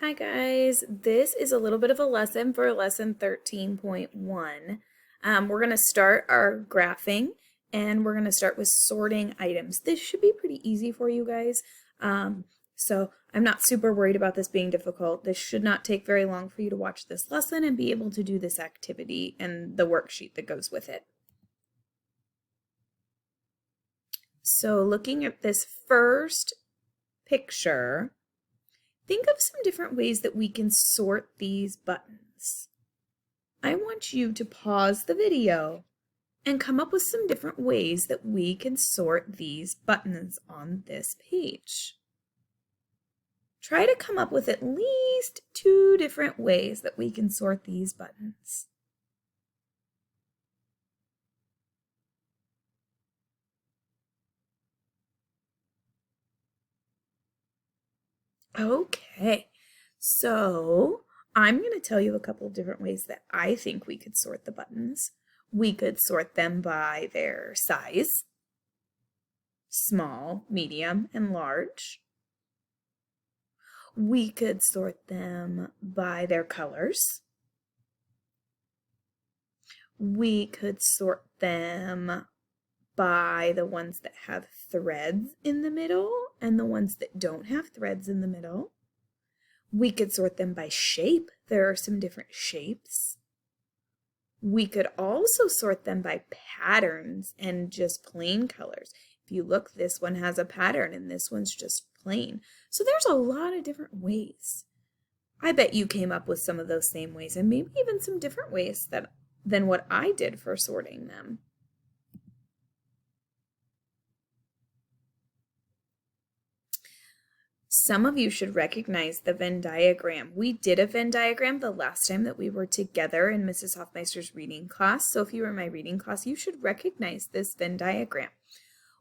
Hi guys, this is a little bit of a lesson for lesson 13.1. We're going to start our graphing and we're going to start with sorting items. This should be pretty easy for you guys. So I'm not super worried about this being difficult. This should not take very long for you to watch this lesson and be able to do this activity and the worksheet that goes with it. So looking at this first picture, think of some different ways that we can sort these buttons. I want you to pause the video and come up with some different ways that we can sort these buttons on this page. Try to come up with at least 2 different ways that we can sort these buttons. Okay, so I'm going to tell you a couple of different ways that I think we could sort the buttons. We could sort them by their size, small, medium, and large. We could sort them by their colors. We could sort them by the ones that have threads in the middle and the ones that don't have threads in the middle. We could sort them by shape. There are some different shapes. We could also sort them by patterns and just plain colors. If you look, this one has a pattern and this one's just plain. So there's a lot of different ways. I bet you came up with some of those same ways and maybe even some different ways than what I did for sorting them. Some of you should recognize the Venn diagram. We did a Venn diagram the last time that we were together in Mrs. Hoffmeister's reading class. So if you were in my reading class, you should recognize this Venn diagram.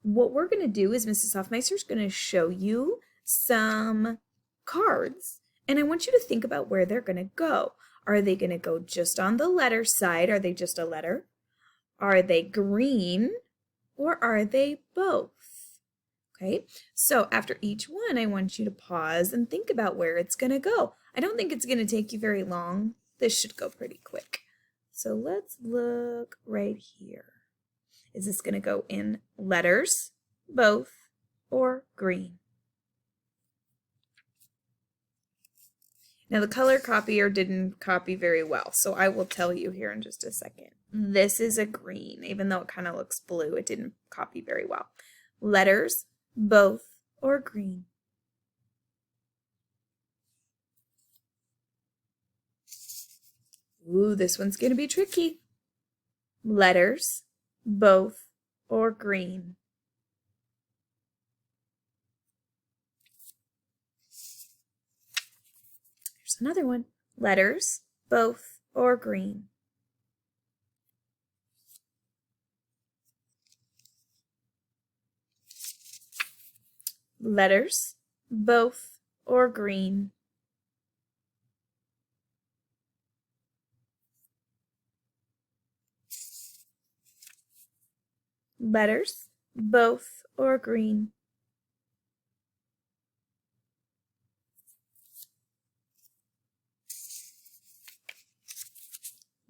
What we're going to do is Mrs. Hoffmeister is going to show you some cards, and I want you to think about where they're going to go. Are they going to go just on the letter side? Are they just a letter? Are they green, or are they both? Okay, so after each one, I want you to pause and think about where it's going to go. I don't think it's going to take you very long. This should go pretty quick. So let's look right here. Is this going to go in letters, both, or green? Now the color copier didn't copy very well, so I will tell you here in just a second. This is a green, even though it kind of looks blue, it didn't copy very well. Letters, both, or green? Ooh, this one's going to be tricky. Letters, both, or green? Here's another one. Letters, both, or green? Letters, both, or green? Letters, both, or green?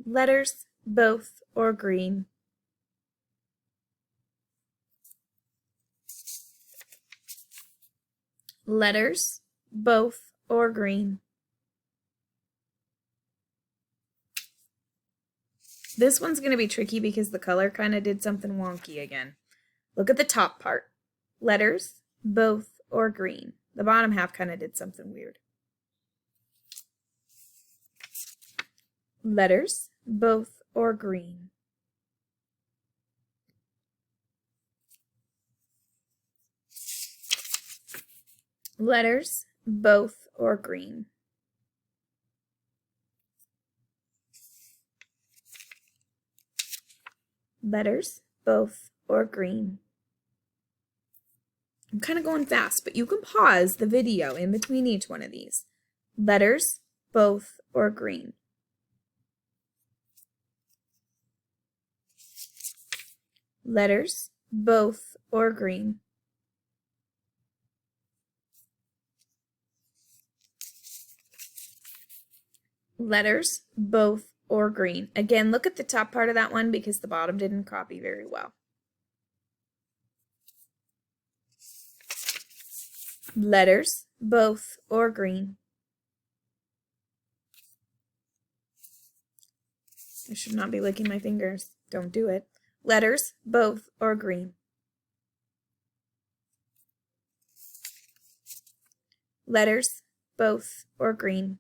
Letters, both, or green? Letters, both, or green? This one's going to be tricky because the color kind of did something wonky again. Look at the top part. Letters, both, or green? The bottom half kind of did something weird. Letters, both, or green? Letters, both, or green? Letters, both, or green? I'm kind of going fast, but you can pause the video in between each one of these. Letters, both, or green? Letters, both, or green? Letters, both, or green. Again, look at the top part of that one because the bottom didn't copy very well. Letters, both, or green. I should not be licking my fingers. Don't do it. Letters, both, or green. Letters, both, or green.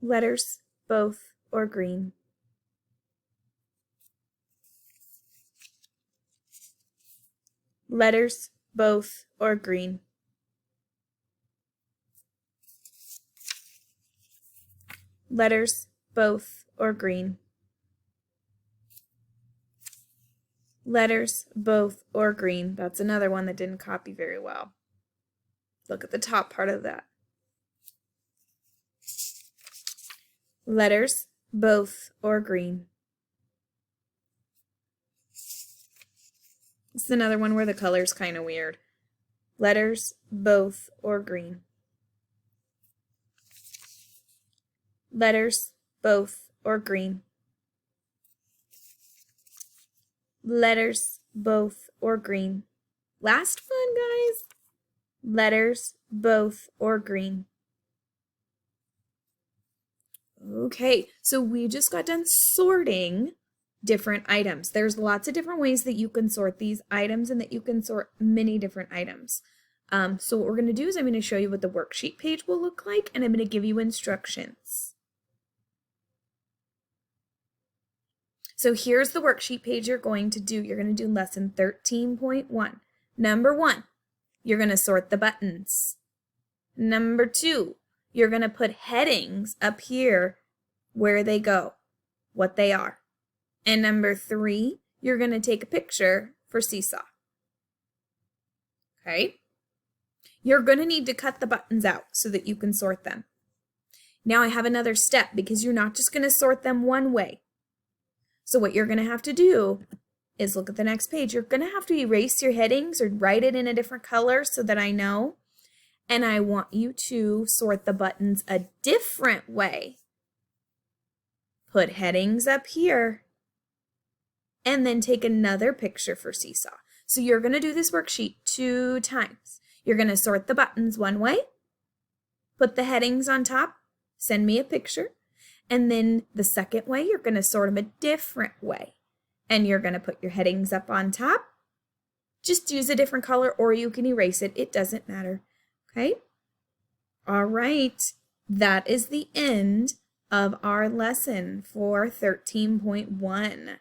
Letters, both, or green. Letters, both, or green. Letters, both, or green. Letters, both, or green. That's another one that didn't copy very well. Look at the top part of that. Letters, both, or green. This is another one where the color's kind of weird. Letters, both, or green. Letters, both, or green. Letters, both, or green. Last one, guys. Letters, both, or green. Okay, so we just got done sorting different items. There's lots of different ways that you can sort these items and that you can sort many different items. So what we're going to do is I'm going to show you what the worksheet page will look like, and I'm going to give you instructions. So here's the worksheet page you're going to do. You're going to do lesson 13.1. Number 1, you're going to sort the buttons. Number 2, you're going to put headings up here where they go, what they are. And number 3, you're going to take a picture for Seesaw. Okay? You're going to need to cut the buttons out so that you can sort them. Now I have another step because you're not just going to sort them one way. So what you're going to have to do is look at the next page. You're going to have to erase your headings or write it in a different color so that I know. And I want you to sort the buttons a different way. Put headings up here. And then take another picture for Seesaw. So you're going to do this worksheet 2 times. You're going to sort the buttons one way. Put the headings on top. Send me a picture. And then the second way, you're going to sort them a different way. And you're going to put your headings up on top. Just use a different color or you can erase it. It doesn't matter. Okay? All right. That is the end of our lesson for 13.1.